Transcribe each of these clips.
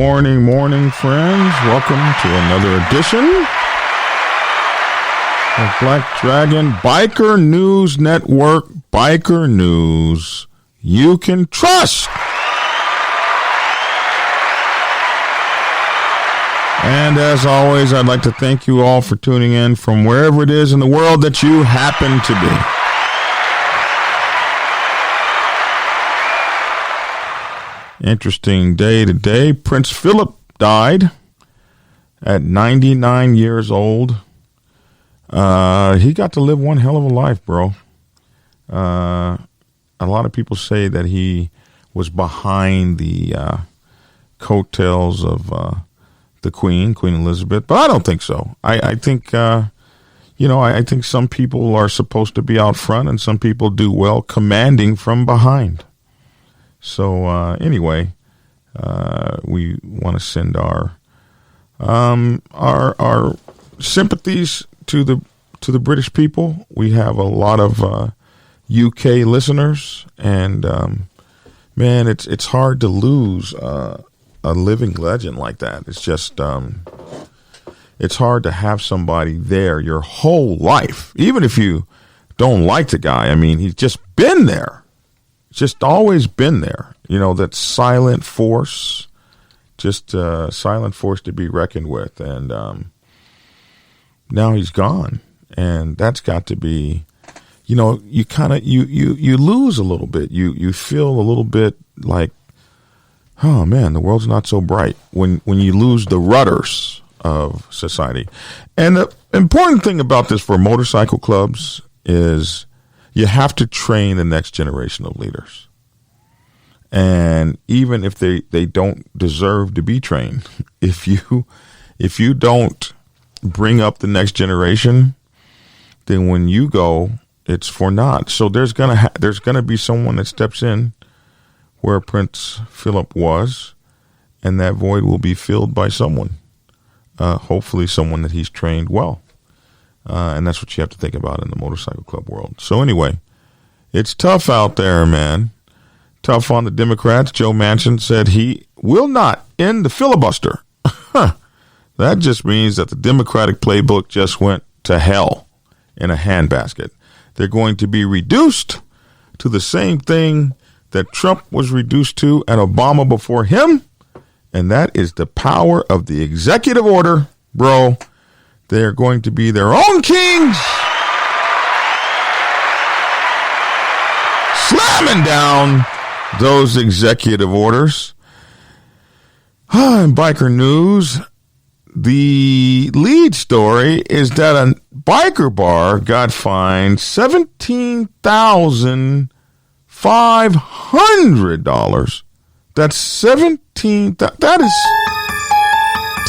morning, friends. Welcome to another edition of Black Dragon Biker News Network. Biker News you can trust. And as always, I'd like to thank you all for tuning in from wherever it is in the world that you happen to be. Interesting day today. Prince Philip died at 99 years old. He got to live one hell of a life, bro. A lot of people say that he was behind the coattails of the Queen Elizabeth, but I don't think so. I think, I think some people are supposed to be out front and some people do well commanding from behind. So anyway, we want to send our sympathies to the British people. We have a lot of UK listeners, and man, it's hard to lose a living legend like that. It's just it's hard to have somebody there your whole life, even if you don't like the guy. I mean, he's just been there. Just always been there, that silent force, just silent force to be reckoned with. And now he's gone. And that's got to be, you kind of, you lose a little bit. You feel a little bit like, oh man, the world's not so bright when you lose the rudders of society. And the important thing about this for motorcycle clubs is, you have to train the next generation of leaders. And even if they don't deserve to be trained, if you don't bring up the next generation, then when you go, it's for naught. So there's gonna be someone that steps in where Prince Philip was, and that void will be filled by someone. Hopefully someone that he's trained well. And that's what you have to think about in the motorcycle club world. So anyway, it's tough out there, man. Tough on the Democrats. Joe Manchin said he will not end the filibuster. That just means that the Democratic playbook just went to hell in a handbasket. They're going to be reduced to the same thing that Trump was reduced to and Obama before him, and that is the power of the executive order, bro. They're going to be their own kings, slamming down those executive orders. In biker news, the lead story is that a biker bar got fined $17,500. That's that is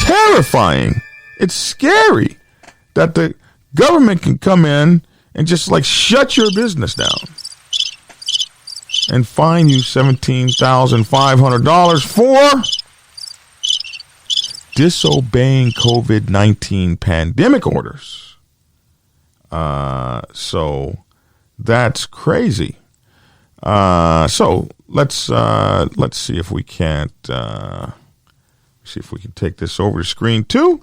terrifying. It's scary that the government can come in and just like shut your business down and fine you $17,500 for disobeying COVID-19 pandemic orders. So that's crazy. So let's see if we can't take this over to screen 2.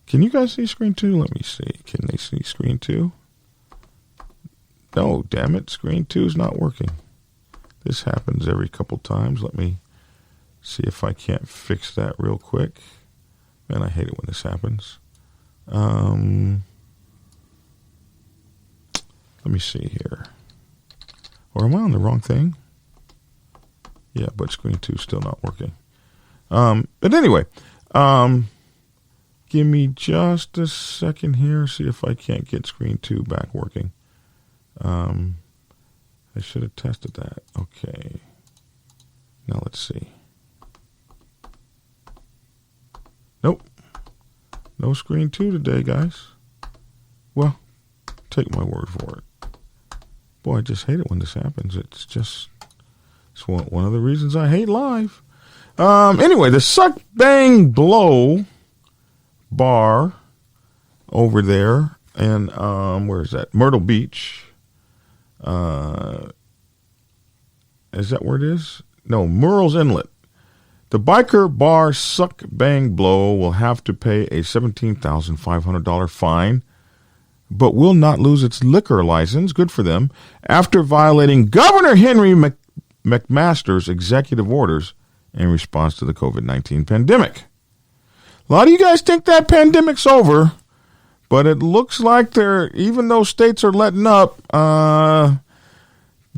Can you guys see screen 2? Let me see. Can they see screen 2? No, damn it. Screen 2 is not working. This happens every couple times. Let me see if I can't fix that real quick. Man, I hate it when this happens. Let me see here. Or am I on the wrong thing? Yeah, but screen 2 is still not working. But anyway, give me just a second here. See if I can't get screen 2 back working. I should have tested that. Okay. Now let's see. Nope. No screen 2 today, guys. Well, take my word for it. Boy, I just hate it when this happens. It's one of the reasons I hate live. Anyway, the Suck Bang Blow bar over there, and where is that? Myrtle Beach. Is that where it is? No, Murrells Inlet. The biker bar Suck Bang Blow will have to pay a $17,500 fine, but will not lose its liquor license, good for them, after violating Governor Henry McMaster's executive orders in response to the COVID-19 pandemic. A lot of you guys think that pandemic's over, but it looks like even though states are letting up,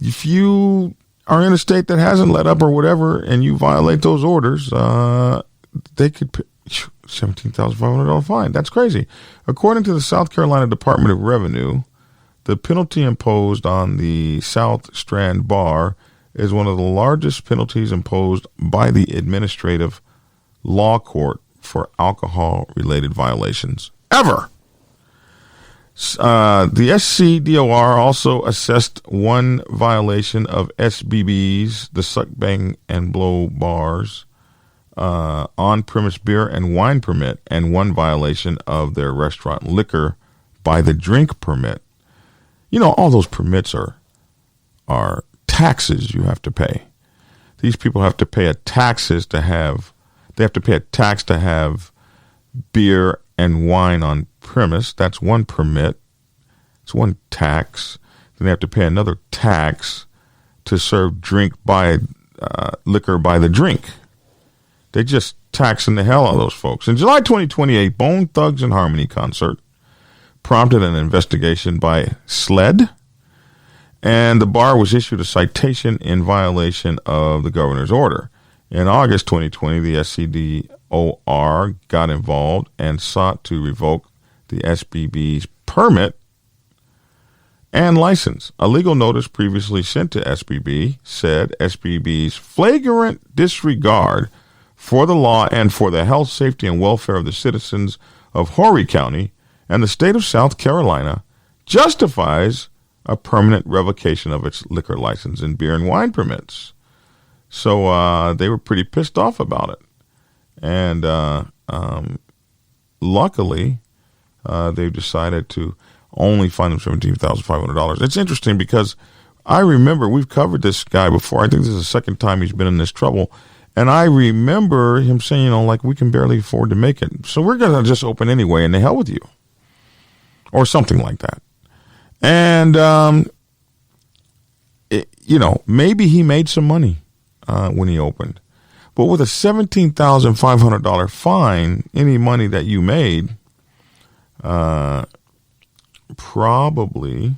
if you are in a state that hasn't let up or whatever, and you violate those orders, they could pay $17,500 fine. That's crazy. According to the South Carolina Department of Revenue, the penalty imposed on the South Strand Bar is one of the largest penalties imposed by the Administrative Law Court for alcohol-related violations ever. The SCDOR also assessed one violation of SBB's, the Suck Bang and Blow bars, on-premise beer and wine permit, and one violation of their restaurant liquor by the drink permit. You know, all those permits are taxes you have to pay. These people have to pay tax to have beer and wine on premise. That's one permit. It's one tax. Then they have to pay another tax to serve liquor by the drink. They just taxing the hell out of those folks. In July 2020, a Bone Thugs and Harmony concert prompted an investigation by SLED, and the bar was issued a citation in violation of the governor's order. In August 2020, the SCDOR got involved and sought to revoke the SBB's permit and license. A legal notice previously sent to SBB said SBB's flagrant disregard for the law and for the health, safety, and welfare of the citizens of Horry County and the state of South Carolina justifies a permanent revocation of its liquor license and beer and wine permits. So they were pretty pissed off about it. And luckily, they've decided to only fine them $17,500. It's interesting because I remember we've covered this guy before. I think this is the second time he's been in this trouble. And I remember him saying, we can barely afford to make it. So we're going to just open anyway, and the hell with you. Or something like that. And, maybe he made some money when he opened. But with a $17,500 fine, any money that you made probably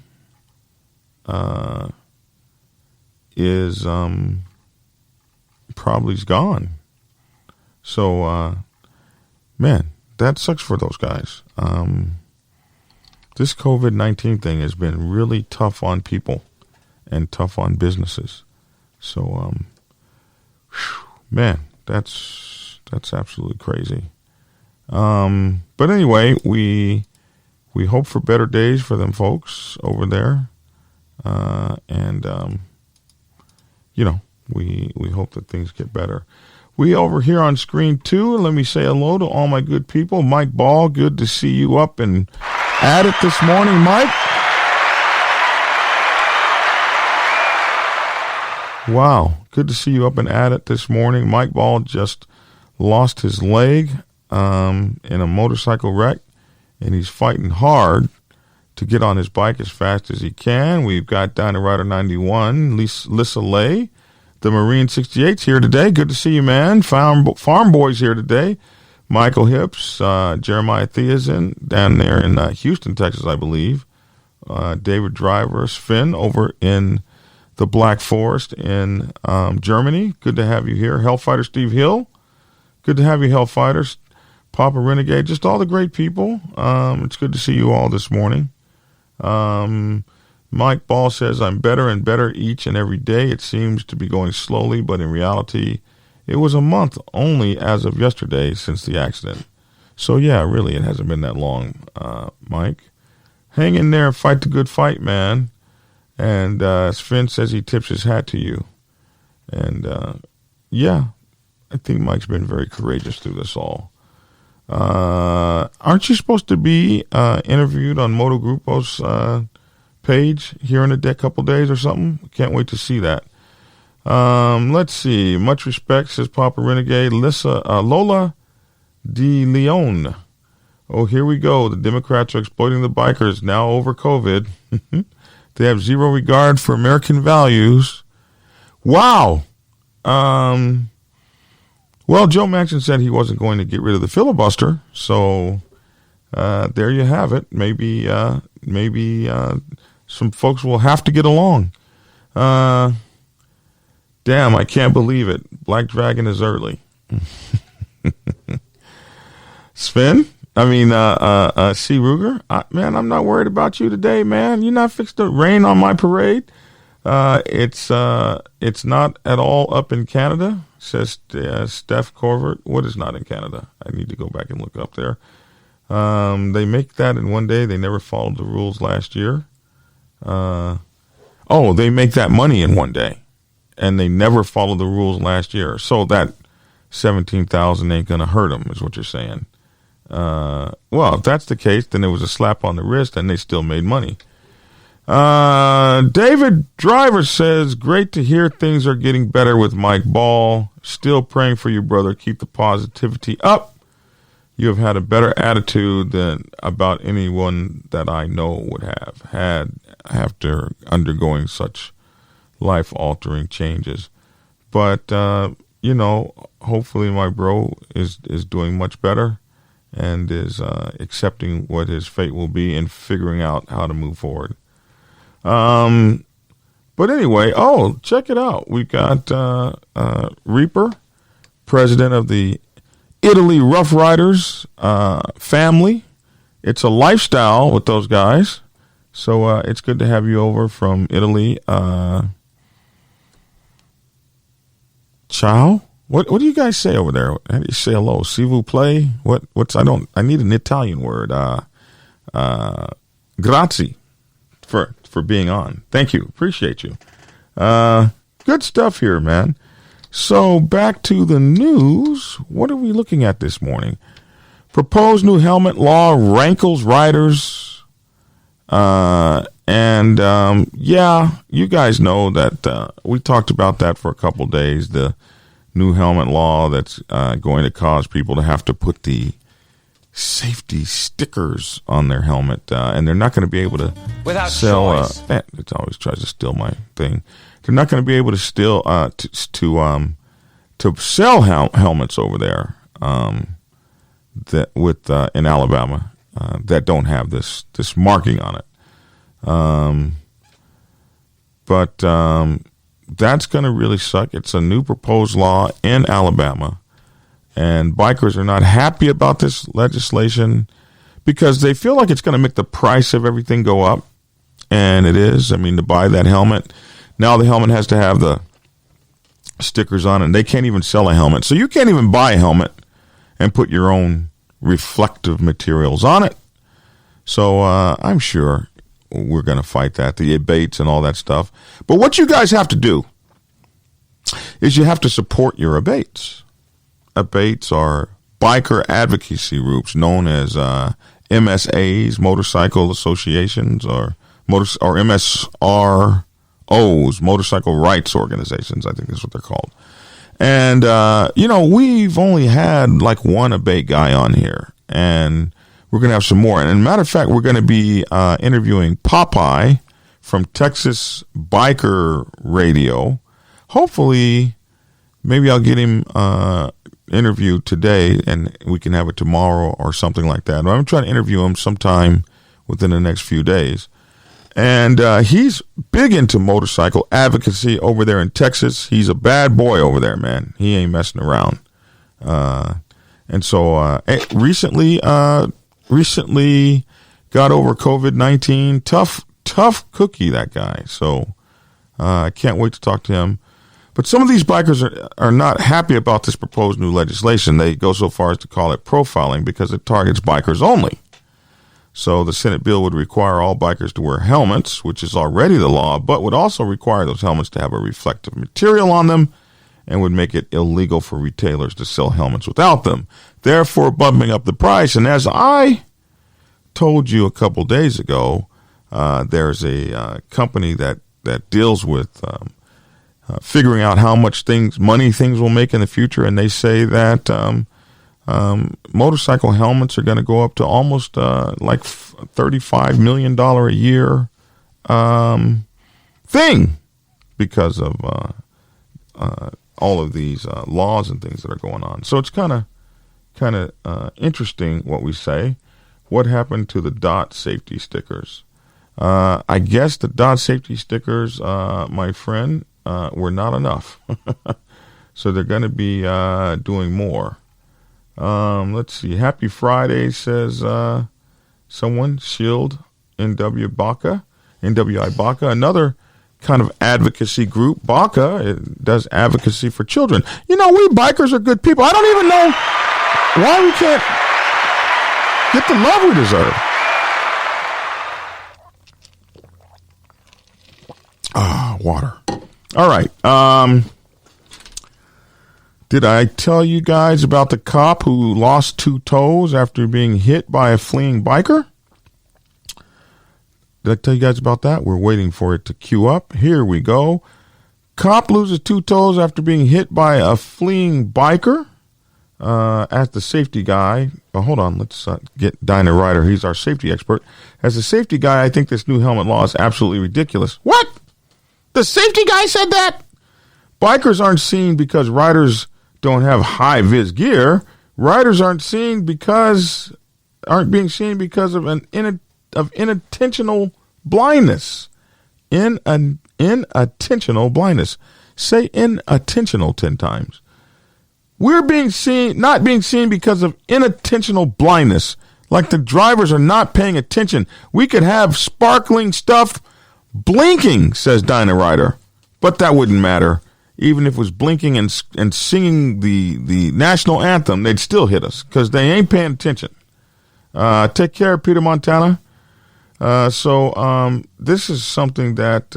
is gone. So, man, that sucks for those guys. This COVID-19 thing has been really tough on people and tough on businesses. So, man, that's absolutely crazy. But anyway, we hope for better days for them folks over there. We hope that things get better. We over here on screen 2, let me say hello to all my good people. Mike Ball, good to see you up and at it this morning, Mike. Wow, good to see you up and at it this morning. Mike Ball just lost his leg in a motorcycle wreck, and he's fighting hard to get on his bike as fast as he can. We've got Dinah Rider 91, Lissa Lay, the Marine 68's here today. Good to see you, man. Farm Boys here today. Michael Hips, Jeremiah Theasin down there in Houston, Texas, I believe. David Driver, Sven over in the Black Forest in Germany. Good to have you here. Hellfighter Steve Hill. Good to have you, Hellfighters. Papa Renegade, just all the great people. It's good to see you all this morning. Mike Ball says, I'm better and better each and every day. It seems to be going slowly, but in reality, it was a month only as of yesterday since the accident. So, yeah, really, it hasn't been that long, Mike. Hang in there and fight the good fight, man. And Sven says he tips his hat to you. And, I think Mike's been very courageous through this all. Aren't you supposed to be interviewed on Moto Grupo's page here in a couple days or something? Can't wait to see that. Let's see. Much respect, says Papa Renegade. Lola De Leon. Oh, here we go. The Democrats are exploiting the bikers now over COVID. They have zero regard for American values. Wow. Well, Joe Manchin said he wasn't going to get rid of the filibuster. So there you have it. Maybe some folks will have to get along. Damn, I can't believe it. Black Dragon is early. Sven? C. Ruger? Man, I'm not worried about you today, man. You're not fixed to rain on my parade. It's not at all up in Canada, says Steph Corvert. What is not in Canada? I need to go back and look up there. They make that in one day. They never followed the rules last year. They make that money in one day, and they never followed the rules last year. So that 17,000 ain't gonna hurt them, is what you're saying. Well, if that's the case, then it was a slap on the wrist, and they still made money. David Driver says, great to hear things are getting better with Mike Ball. Still praying for you, brother. Keep the positivity up. You have had a better attitude than about anyone that I know would have had after undergoing such life-altering changes. But, hopefully my bro is doing much better and is accepting what his fate will be and figuring out how to move forward. But anyway, check it out. We got Reaper, president of the Italy Rough Riders family. It's a lifestyle with those guys. So it's good to have you over from Italy. Ciao? What do you guys say over there? How do you say hello? Si vous plaît? I need an Italian word. Grazie for being on. Thank you. Appreciate you. Good stuff here, man. So back to the news. What are we looking at this morning? Proposed new helmet law rankles riders. You guys know that we talked about that for a couple days. The new helmet law that's going to cause people to have to put the safety stickers on their helmet, and they're not going to be able to sell. It always tries to steal my thing. They're not going to be able to steal to sell helmets over there in Alabama that don't have this marking on it. But that's going to really suck. It's a new proposed law in Alabama, and bikers are not happy about this legislation because they feel like it's going to make the price of everything go up, and it is. I mean, to buy that helmet, now the helmet has to have the stickers on it, and they can't even sell a helmet. So you can't even buy a helmet and put your own reflective materials on it. So I'm sure we're going to fight that, the abates and all that stuff. But what you guys have to do is you have to support your abates. Abates are biker advocacy groups known as MSAs, motorcycle associations, or MSROs, motorcycle rights organizations, I think is what they're called. And, we've only had like one abate guy on here, and we're going to have some more. And as a matter of fact, we're going to be interviewing Popeye from Texas Biker Radio. Hopefully, maybe I'll get him interviewed today, and we can have it tomorrow or something like that. I'm trying to interview him sometime within the next few days. And he's big into motorcycle advocacy over there in Texas. He's a bad boy over there, man. He ain't messing around. And so recently got over COVID-19. Tough cookie, that guy. So I can't wait to talk to him. But some of these bikers are not happy about this proposed new legislation. They go so far as to call it profiling because it targets bikers only. So the Senate bill would require all bikers to wear helmets, which is already the law, but would also require those helmets to have a reflective material on them and would make it illegal for retailers to sell helmets without them, therefore bumping up the price. And as I told you a couple days ago, there's a company that deals with figuring out how much money things will make in the future, and they say that motorcycle helmets are going to go up to almost like $35 million a year thing because of all of these laws and things that are going on. So it's kind of interesting what we say. What happened to the dot safety stickers? I guess the dot safety stickers, my friend, were not enough. So they're going to be doing more. Let's see. Happy Friday, says someone. Shield, NWI Baca, another kind of advocacy group. Baca does advocacy for children. You know, we bikers are good people. I don't even know why we can't get the love we deserve. Water. All right. Did I tell you guys about the cop who lost 2 toes after being hit by a fleeing biker? Did I tell you guys about that? We're waiting for it to queue up. Here we go. Cop loses 2 toes after being hit by a fleeing biker. As the safety guy, hold on, let's get Dinah Ryder. He's our safety expert. As a safety guy, I think this new helmet law is absolutely ridiculous. What? The safety guy said that? Bikers aren't seen because riders don't have high-vis gear. Riders aren't being seen because of inattentional blindness. Inattentional blindness. Say inattentional 10 times. We're not being seen because of inattentional blindness. Like the drivers are not paying attention. We could have sparkling stuff blinking, says Dinah Ryder. But that wouldn't matter. Even if it was blinking and singing the national anthem, they'd still hit us because they ain't paying attention. Take care, Peter Montana. So this is something that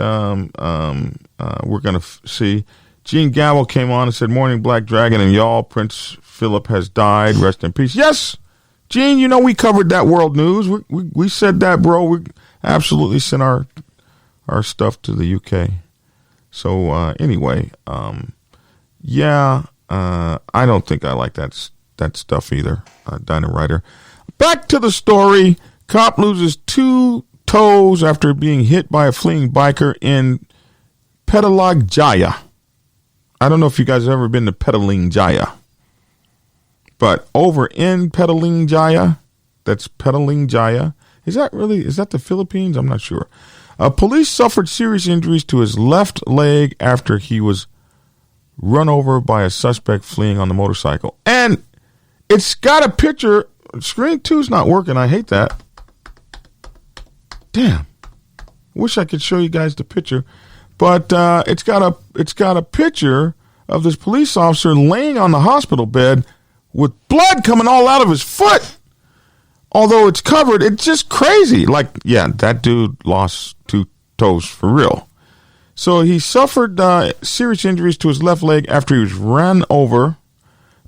we're going to see. Gene Gavel came on and said, "Morning, Black Dragon and y'all. Prince Philip has died. Rest in peace." Yes, Gene, you know we covered that world news. We said that, bro. We absolutely sent our stuff to the UK. So anyway, I don't think I like that stuff either, Dinah Ryder. Back to the story. Cop loses 2 toes after being hit by a fleeing biker in Petaling Jaya. I don't know if you guys have ever been to Petaling Jaya, but over in Petaling Jaya, that's Petaling Jaya. Is that the Philippines? I'm not sure. Police suffered serious injuries to his left leg after he was run over by a suspect fleeing on the motorcycle. And it's got a picture. Screen 2's not working. I hate that. Damn. Wish I could show you guys the picture. But it's got a picture of this police officer laying on the hospital bed with blood coming all out of his foot. Although it's covered, it's just crazy. Like, yeah, that dude lost 2 toes for real. So he suffered serious injuries to his left leg after he was run over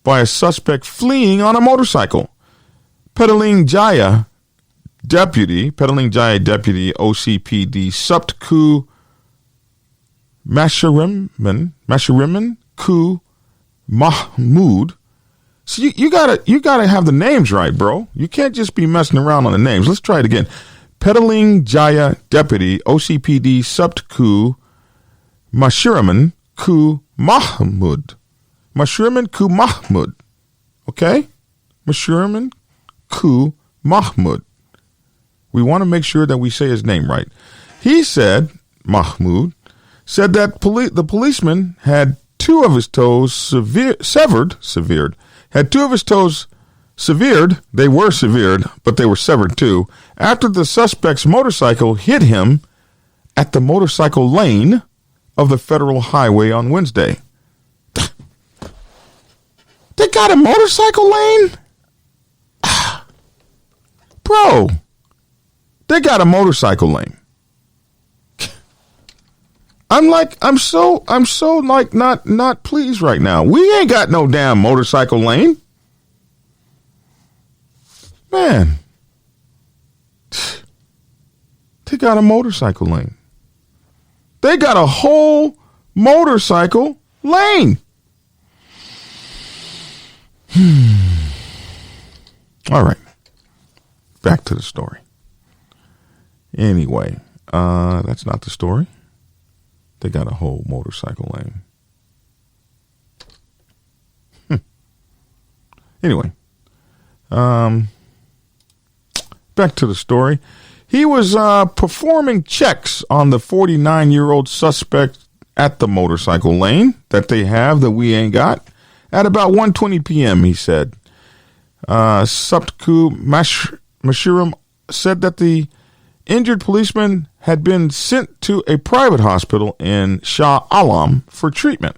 by a suspect fleeing on a motorcycle. Petaling Jaya deputy OCPD Suptku Mashiriman Ku Mahmood. So you gotta have the names right, bro. You can't just be messing around on the names. Let's try it again. Petaling Jaya deputy OCPD Suptku Mashiriman Ku Mahmood. Mashiriman Ku Mahmood. Okay? Mashiriman Ku Mahmood. We want to make sure that we say his name right. He said, Mahmood, said that the policeman had 2 of his toes severed. Had 2 of his toes severed. They were severed, but they were severed too, after the suspect's motorcycle hit him at the motorcycle lane of the federal highway on Wednesday. They got a motorcycle lane? Bro, they got a motorcycle lane. I'm so like not pleased right now. We ain't got no damn motorcycle lane. Man. They got a motorcycle lane. They got a whole motorcycle lane. All right. Back to the story. Anyway, that's not the story. They got a whole motorcycle lane. Anyway, back to the story. He was performing checks on the 49-year-old suspect at the motorcycle lane that they have that we ain't got at about 1:20 p.m., he said. Subtku Mashuram said that the injured policeman had been sent to a private hospital in Shah Alam for treatment.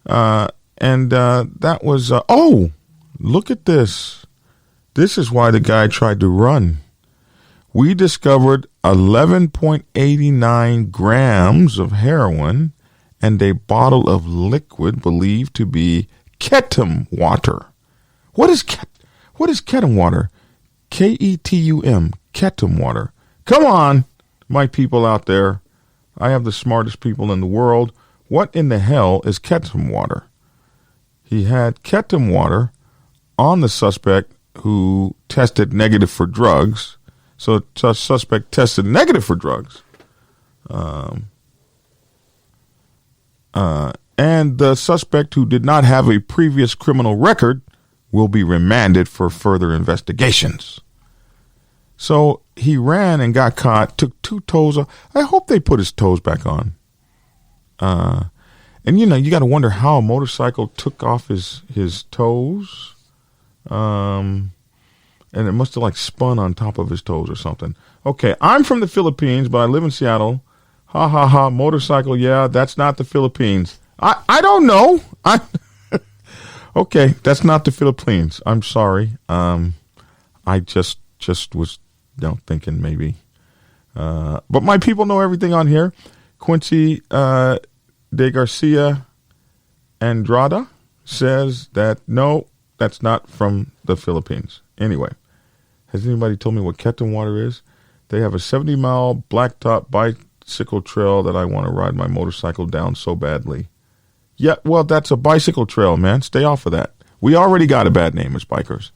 That was, look at this. This is why the guy tried to run. We discovered 11.89 grams of heroin and a bottle of liquid believed to be ketum water. What is ketum water? Ketum, ketum water. Come on, my people out there. I have the smartest people in the world. What in the hell is ketum water? He had ketum water on the suspect who tested negative for drugs. So the suspect tested negative for drugs. And the suspect who did not have a previous criminal record will be remanded for further investigations. So he ran and got caught, took 2 toes off. I hope they put his toes back on. And you got to wonder how a motorcycle took off his toes. And it must have spun on top of his toes or something. Okay, I'm from the Philippines, but I live in Seattle. Ha ha ha, motorcycle, yeah, that's not the Philippines. I don't know. Okay, that's not the Philippines. I'm sorry. I just was thinking maybe. But my people know everything on here. Quincy de Garcia Andrada says that no, that's not from the Philippines. Anyway, has anybody told me what ketum water is? They have a 70-mile blacktop bicycle trail that I want to ride my motorcycle down so badly. Yeah, well, that's a bicycle trail, man. Stay off of that. We already got a bad name as bikers.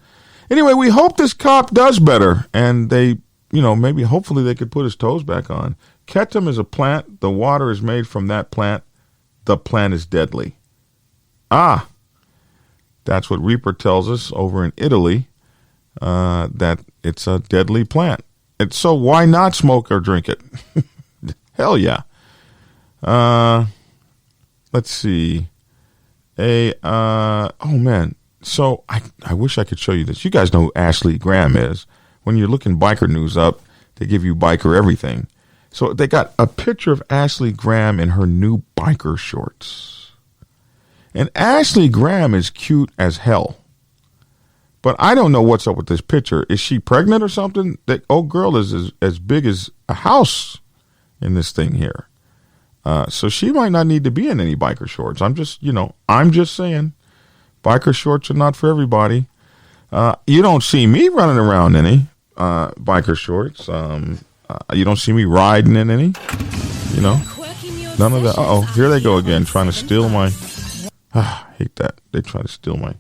Anyway, we hope this cop does better, and they, maybe hopefully they could put his toes back on. Ketum is a plant. The water is made from that plant. The plant is deadly. That's what Reaper tells us over in Italy, that it's a deadly plant. So why not smoke or drink it? Hell yeah. Let's see. Oh man. So I wish I could show you this. You guys know who Ashley Graham is. When you're looking biker news up, they give you biker everything. So they got a picture of Ashley Graham in her new biker shorts. And Ashley Graham is cute as hell. But I don't know what's up with this picture. Is she pregnant or something? That old girl is as big as a house in this thing here. So she might not need to be in any biker shorts. I'm just saying. Biker shorts are not for everybody. You don't see me running around in any biker shorts. You don't see me riding in any. None of that. Uh-oh, here they go again, trying to steal my... I hate that. They try to steal my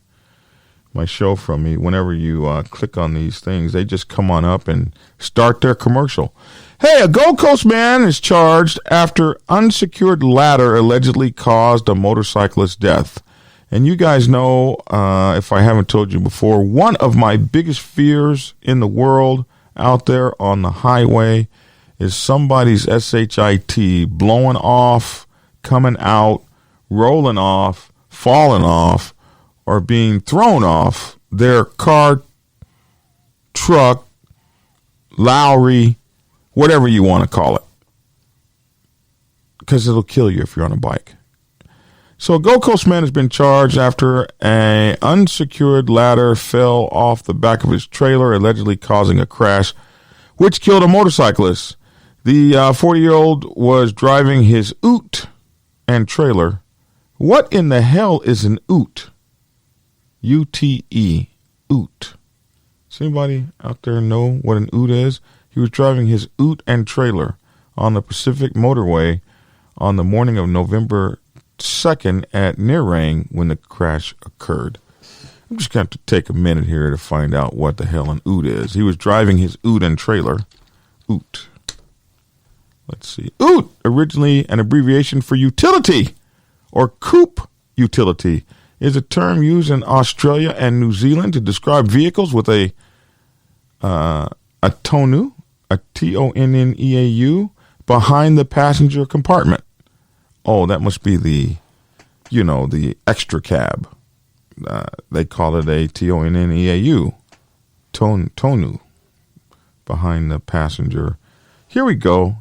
show from me. Whenever you click on these things, they just come on up and start their commercial. Hey, a Gold Coast man is charged after unsecured ladder allegedly caused a motorcyclist's death. And you guys know, if I haven't told you before, one of my biggest fears in the world out there on the highway is somebody's SHIT blowing off, coming out, rolling off, falling off, or being thrown off their car, truck, Lowry, whatever you want to call it. Because it'll kill you if you're on a bike. So a Gold Coast man has been charged after an unsecured ladder fell off the back of his trailer, allegedly causing a crash, which killed a motorcyclist. The 40-year-old was driving his ute and trailer. What in the hell is an ute? U-T-E, ute. Does anybody out there know what an ute is? He was driving his ute and trailer on the Pacific Motorway on the morning of November 2nd at Nerang when the crash occurred. I'm just going to take a minute here to find out what the hell an oot is. He was driving his oot and trailer. Oot. Let's see. Oot, originally an abbreviation for utility or coupe utility, is a term used in Australia and New Zealand to describe vehicles with a tonneau, a T-O-N-N-E-A-U, behind the passenger compartment. Oh, that must be the extra cab. They call it a T-O-N-N-E-A-U, tonneau, behind the passenger. Here we go.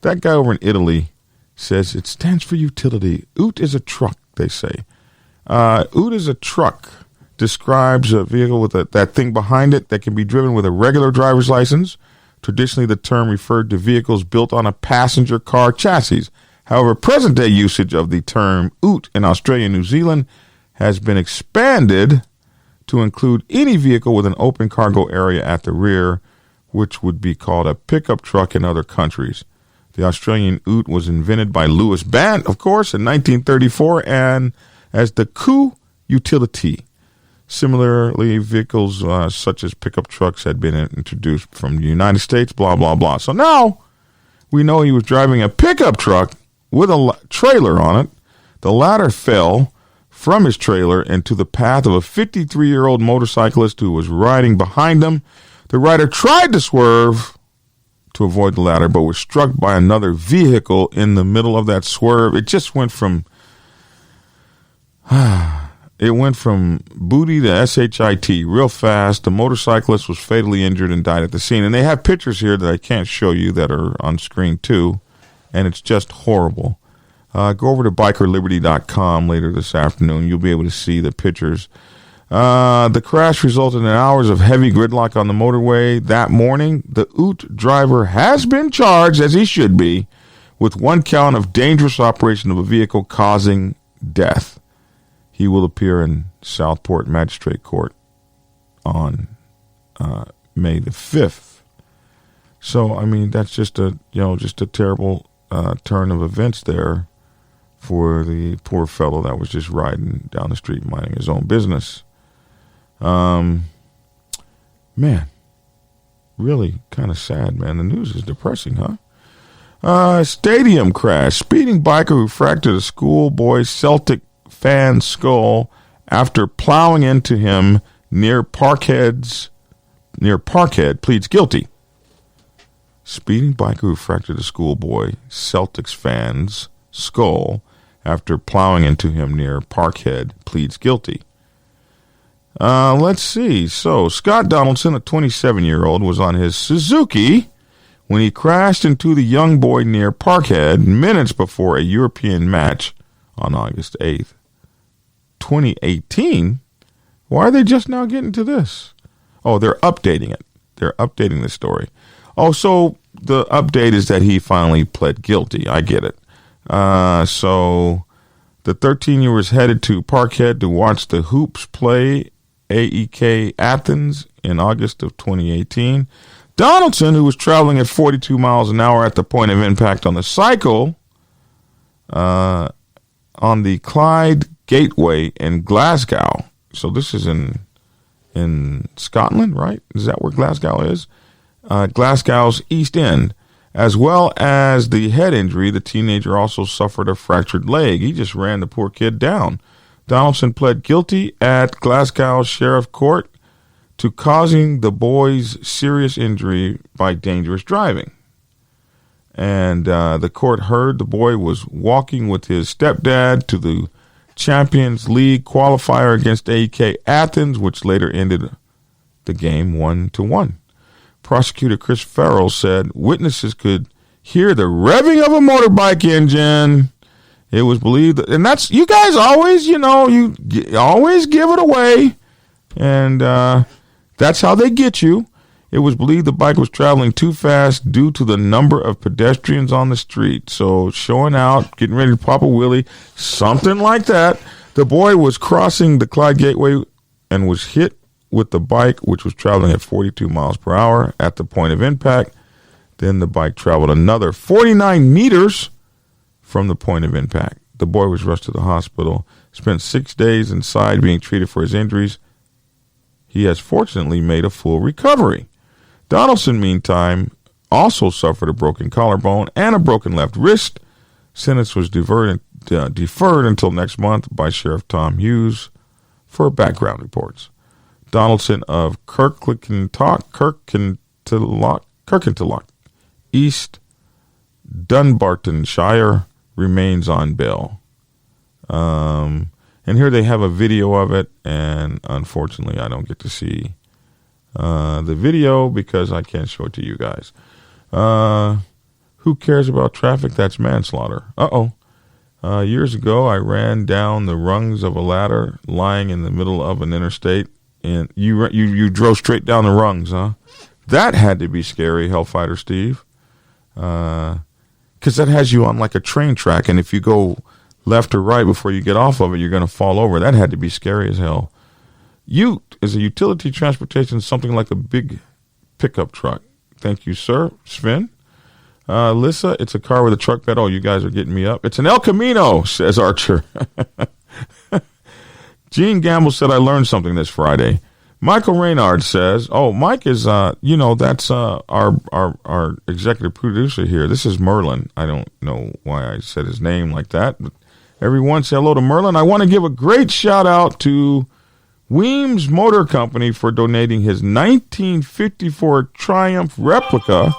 That guy over in Italy says it stands for utility. Oot is a truck, they say. Oot is a truck. Describes a vehicle with that thing behind it that can be driven with a regular driver's license. Traditionally, the term referred to vehicles built on a passenger car chassis. However, present-day usage of the term oot in Australia and New Zealand has been expanded to include any vehicle with an open cargo area at the rear, which would be called a pickup truck in other countries. The Australian oot was invented by Louis Bant, of course, in 1934, and as the coupe utility. Similarly, vehicles such as pickup trucks had been introduced from the United States, blah, blah, blah. So now we know he was driving a pickup truck with a trailer on it. The latter fell from his trailer into the path of a 53-year-old motorcyclist who was riding behind him. The rider tried to swerve to avoid the ladder, but was struck by another vehicle in the middle of that swerve. It just went from booty to shit real fast. The motorcyclist was fatally injured and died at the scene. And they have pictures here that I can't show you that are on screen too, and it's just horrible. Go over to biker-liberty.com later this afternoon. You'll be able to see the pictures. The crash resulted in hours of heavy gridlock on the motorway that morning. The oot driver has been charged, as he should be, with 1 count of dangerous operation of a vehicle causing death. He will appear in Southport Magistrate Court on May the 5th. So, I mean, that's just a terrible turn of events there for the poor fellow that was just riding down the street minding his own business. Man, really kind of sad, man. The news is depressing, huh? Stadium crash. Speeding biker who fractured a schoolboy Celtic fan's skull after plowing into him near Parkhead pleads guilty. Speeding biker who fractured a schoolboy Celtics fan's skull after plowing into him near Parkhead pleads guilty. Let's see. So, Scott Donaldson, a 27-year-old, was on his Suzuki when he crashed into the young boy near Parkhead minutes before a European match on August 8th. 2018? Why are they just now getting to this? Oh, they're updating it. They're updating the story. Oh, so the update is that he finally pled guilty. I get it. So the 13-year-old was headed to Parkhead to watch the Hoops play AEK Athens in August of 2018. Donaldson, who was traveling at 42 miles an hour at the point of impact on the cycle on the Clyde Gateway in Glasgow. So this is in Scotland, right? Is that where Glasgow is? Glasgow's East End. As well as the head injury, the teenager also suffered a fractured leg. He just ran the poor kid down. Donaldson pled guilty at Glasgow Sheriff Court to causing the boy's serious injury by dangerous driving. And the court heard the boy was walking with his stepdad to the Champions League qualifier against AEK Athens, which later ended the game 1-1. Prosecutor Chris Farrell said witnesses could hear the revving of a motorbike engine. It was believed that, and that's, you guys always, you always give it away. And that's how they get you. It was believed the bike was traveling too fast due to the number of pedestrians on the street. So showing out, getting ready to pop a wheelie, something like that. The boy was crossing the Clyde Gateway and was hit with the bike, which was traveling at 42 miles per hour at the point of impact. Then the bike traveled another 49 meters from the point of impact. The boy was rushed to the hospital, spent 6 days inside being treated for his injuries. He has fortunately made a full recovery. Donaldson, meantime, also suffered a broken collarbone and a broken left wrist. Sentence was deferred until next month by Sheriff Tom Hughes for background reports. Donaldson of Kirkintilloch, East Dunbartonshire, remains on bail. And here they have a video of it, and unfortunately I don't get to see the video because I can't show it to you guys. Who cares about traffic? That's manslaughter. Years ago, I ran down the rungs of a ladder lying in the middle of an interstate, and you drove straight down the rungs, huh? That had to be scary, Hellfighter Steve. Because that has you on like a train track, and if you go left or right before you get off of it, you're going to fall over. That had to be scary as hell. Ute is a utility transportation, something like a big pickup truck. Thank you, sir. Sven. Lissa, it's a car with a truck bed. Oh, you guys are getting me up. It's an El Camino, says Archer. Gene Gamble said, I learned something this Friday. Michael Raynard says, Mike is, that's our executive producer here. This is Merlin. I don't know why I said his name like that, but everyone say hello to Merlin. I want to give a great shout out to Weems Motor Company for donating his 1954 Triumph replica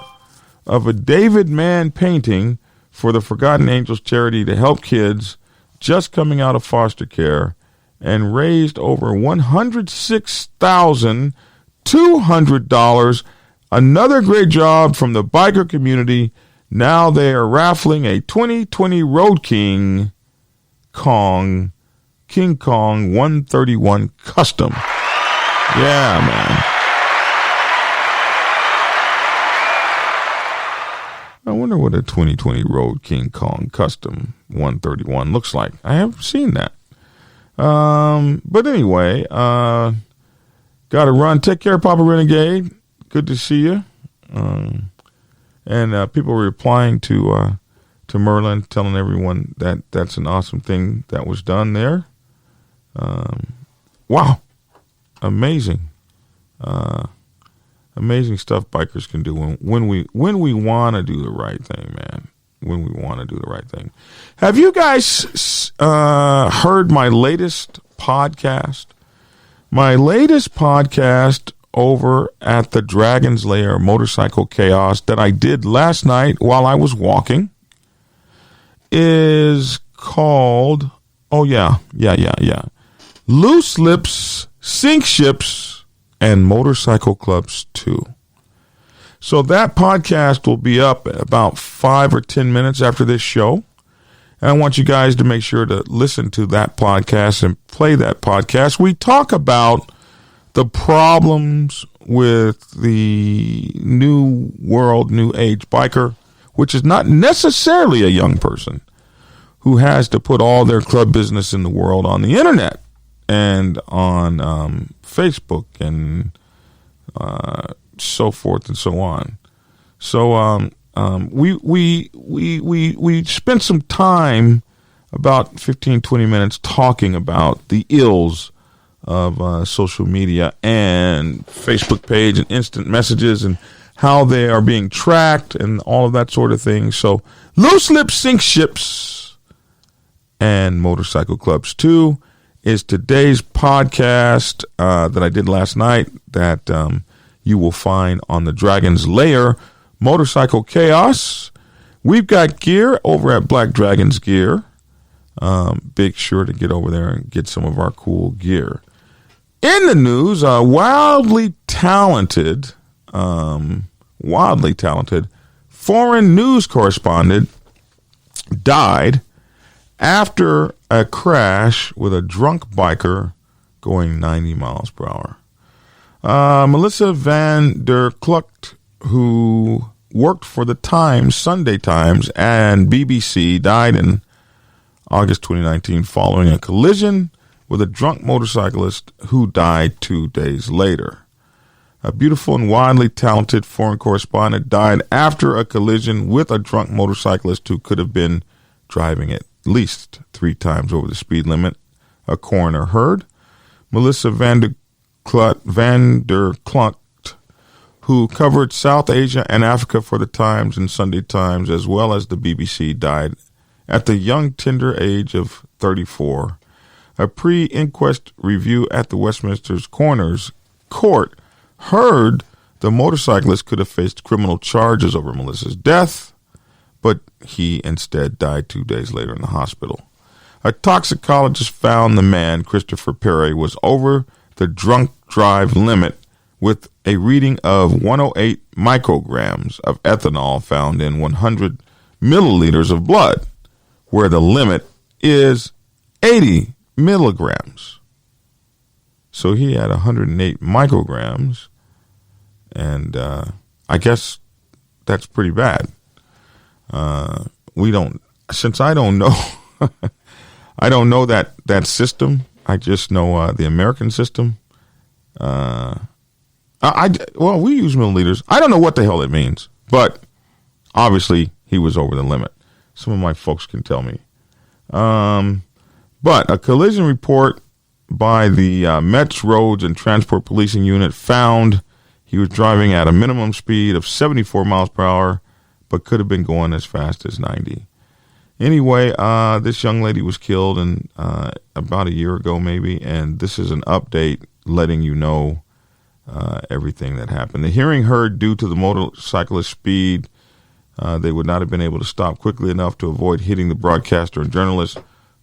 of a David Mann painting for the Forgotten Angels charity to help kids just coming out of foster care, and raised over $106,200. Another great job from the biker community. Now they are raffling a 2020 Road King Kong 131 Custom. Yeah, man. I wonder what a 2020 Road King Kong Custom 131 looks like. I haven't seen that. But anyway, got to run. Take care, Papa Renegade. Good to see you. And people were replying to Merlin, telling everyone that that's an awesome thing that was done there. Wow. Amazing. Amazing stuff bikers can do when we want to do the right thing, man. When we want to do the right thing. Have you guys heard my latest podcast? My latest podcast over at the Dragon's Lair Motorcycle Chaos that I did last night while I was walking is called, Loose Lips, Sink Ships, and Motorcycle Clubs 2. So that podcast will be up about 5 or 10 minutes after this show. And I want you guys to make sure to listen to that podcast and play that podcast. We talk about the problems with the new world, new age biker, which is not necessarily a young person who has to put all their club business in the world on the internet and on Facebook and so forth and so on. So we spent some time, about 15, 20 minutes, talking about the ills of social media and Facebook page and instant messages and how they are being tracked and all of that sort of thing. So Loose Lips, Sink Ships, and Motorcycle Clubs 2 is today's podcast that I did last night that you will find on the Dragon's Lair Motorcycle Chaos. We've got gear over at Black Dragon's Gear. Big sure to get over there and get some of our cool gear. In the news, a wildly talented foreign news correspondent died after a crash with a drunk biker going 90 miles per hour. Melissa van der Klucht, who worked for the Times, Sunday Times, and BBC, died in August 2019 following a collision with a drunk motorcyclist who died 2 days later. A beautiful and widely talented foreign correspondent died after a collision with a drunk motorcyclist who could have been driving at least 3 times over the speed limit, a coroner heard. Melissa van der Klunk, who covered South Asia and Africa for the Times and Sunday Times, as well as the BBC, died at the young, tender age of 34. A pre-inquest review at the Westminster's Coroner's Court heard the motorcyclist could have faced criminal charges over Melissa's death, but he instead died 2 days later in the hospital. A toxicologist found the man, Christopher Perry, was over the drunk drive limit with a reading of 108 micrograms of ethanol found in 100 milliliters of blood, where the limit is 80 milligrams. So he had 108 micrograms, and I guess that's pretty bad. Since I don't know, I don't know that system. I just know the American system. We use milliliters. I don't know what the hell it means, but obviously he was over the limit. Some of my folks can tell me. But a collision report by the Met's Roads and Transport Policing Unit found he was driving at a minimum speed of 74 miles per hour, but could have been going as fast as 90. Anyway, this young lady was killed about a year ago maybe, and this is an update letting you know everything that happened. The hearing heard due to the motorcyclist's speed, they would not have been able to stop quickly enough to avoid hitting the broadcaster and journalist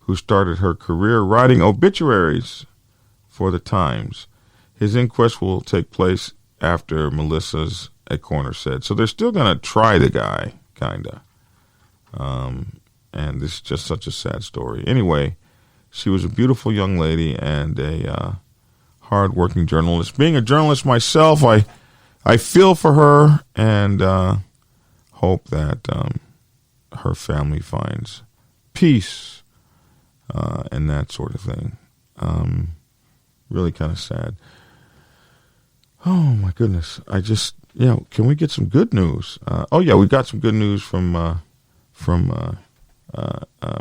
who started her career writing obituaries for the Times. His inquest will take place after Melissa's, a coroner said. So they're still going to try the guy, kind of. And this is just such a sad story. Anyway, she was a beautiful young lady and a hard-working journalist. Being a journalist myself, I feel for her and hope that her family finds peace and that sort of thing. Really kind of sad. Oh, my goodness. Can we get some good news? We got some good news from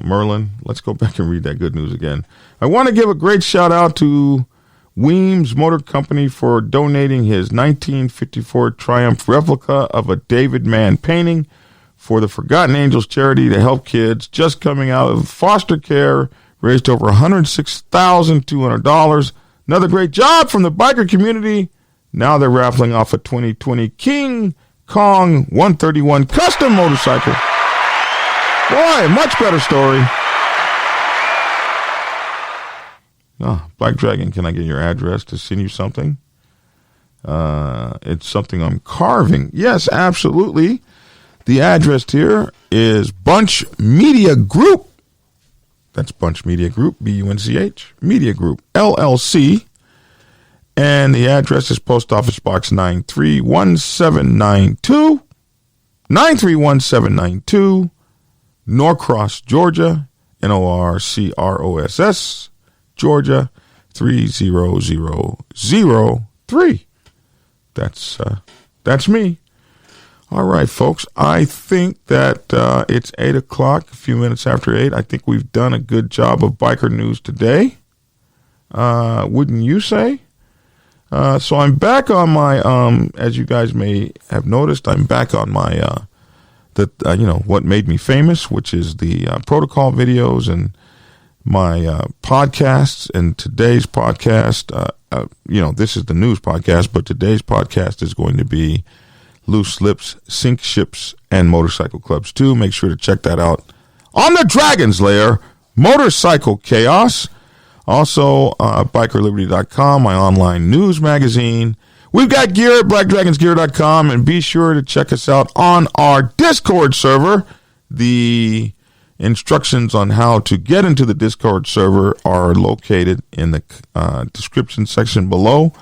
Merlin. Let's go back and read that good news again. I want to give a great shout out to Weems Motor Company for donating his 1954 Triumph replica of a David Mann painting for the Forgotten Angels charity to help kids just coming out of foster care. Raised over $106,200. Another great job from the biker community. Now they're raffling off a 2020 King Kong 131 custom motorcycle. Boy, much better story. Black Dragon, can I get your address to send you something? It's something I'm carving. Yes, absolutely. The address here is Bunch Media Group. That's Bunch Media Group, B-U-N-C-H, Media Group, LLC. And the address is Post Office Box 931792, Norcross, Georgia, Norcross, Georgia, 30003. That's me. All right, folks. I think that it's 8 o'clock, a few minutes after 8. I think we've done a good job of biker news today. Wouldn't you say? So I'm back on my, as you guys may have noticed, I'm back on my, what made me famous, which is the protocol videos and my podcasts. And today's podcast, this is the news podcast, but today's podcast is going to be Loose Lips, Sink Ships, and Motorcycle Clubs 2. Make sure to check that out on the Dragon's Lair, Motorcycle Chaos. Also, bikerliberty.com, my online news magazine. We've got gear at blackdragonsgear.com, and be sure to check us out on our Discord server. The instructions on how to get into the Discord server are located in the description section below,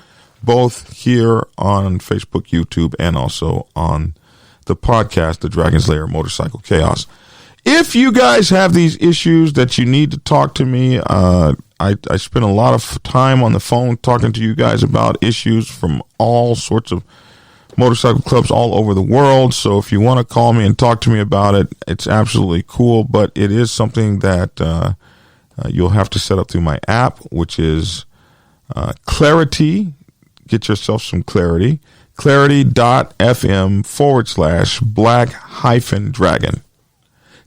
both here on Facebook, YouTube, and also on the podcast, The Dragon's Lair Motorcycle Chaos. If you guys have these issues that you need to talk to me, I spend a lot of time on the phone talking to you guys about issues from all sorts of motorcycle clubs all over the world. So if you want to call me and talk to me about it, it's absolutely cool. But it is something that you'll have to set up through my app, which is Clarity. Get yourself some clarity. Clarity.fm/black-dragon.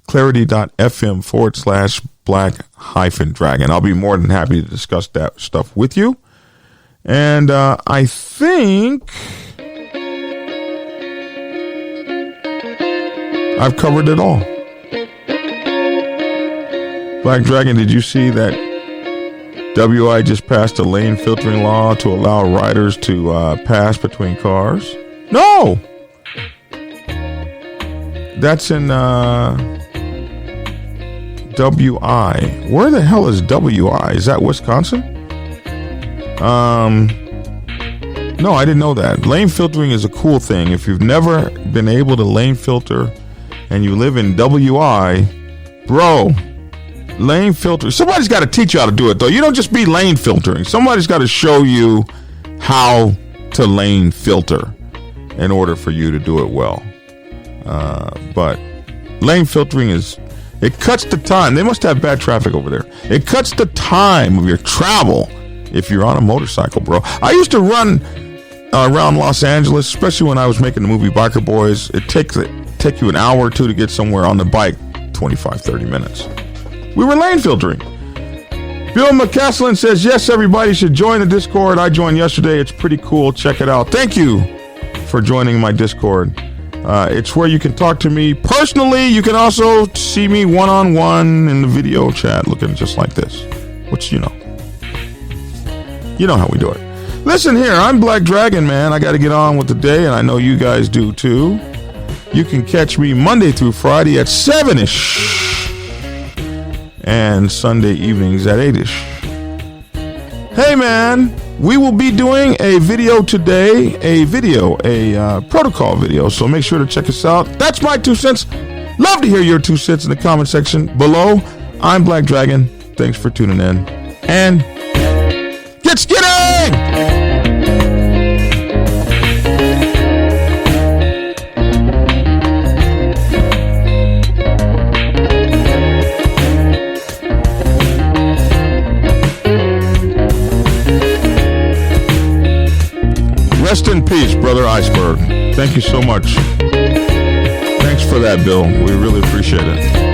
Clarity.fm/black-dragon. I'll be more than happy to discuss that stuff with you. And I think I've covered it all. Black Dragon, did you see that WI just passed a lane filtering law to allow riders to pass between cars? No! That's in WI. Where the hell is WI? Is that Wisconsin? No, I didn't know that. Lane filtering is a cool thing. If you've never been able to lane filter and you live in WI, bro, lane filter. Somebody's got to teach you how to do it, though. You don't just be lane filtering. Somebody's got to show you how to lane filter in order for you to do it well. But lane filtering it cuts the time. They must have bad traffic over there. It cuts the time of your travel if you're on a motorcycle, bro. I used to run around Los Angeles, especially when I was making the movie biker-boyz. It take you an hour or two to get somewhere on the bike, 25, 30 minutes. We were lane filtering. Bill McCaslin says, yes, everybody should join the Discord. I joined yesterday. It's pretty cool. Check it out. Thank you for joining my Discord. It's where you can talk to me personally. You can also see me one-on-one in the video chat looking just like this, which, you know how we do it. Listen here, I'm Black Dragon, man. I got to get on with the day, and I know you guys do too. You can catch me Monday through Friday at 7-ish. And Sunday evenings at 8-ish. Hey man, we will be doing a video today, a protocol video, so make sure to check us out. That's my 2 cents. Love to hear your 2 cents in the comment section below. I'm Black Dragon. Thanks for tuning in. And get skinny! Rest in peace, Brother Iceberg. Thank you so much. Thanks for that, Bill. We really appreciate it.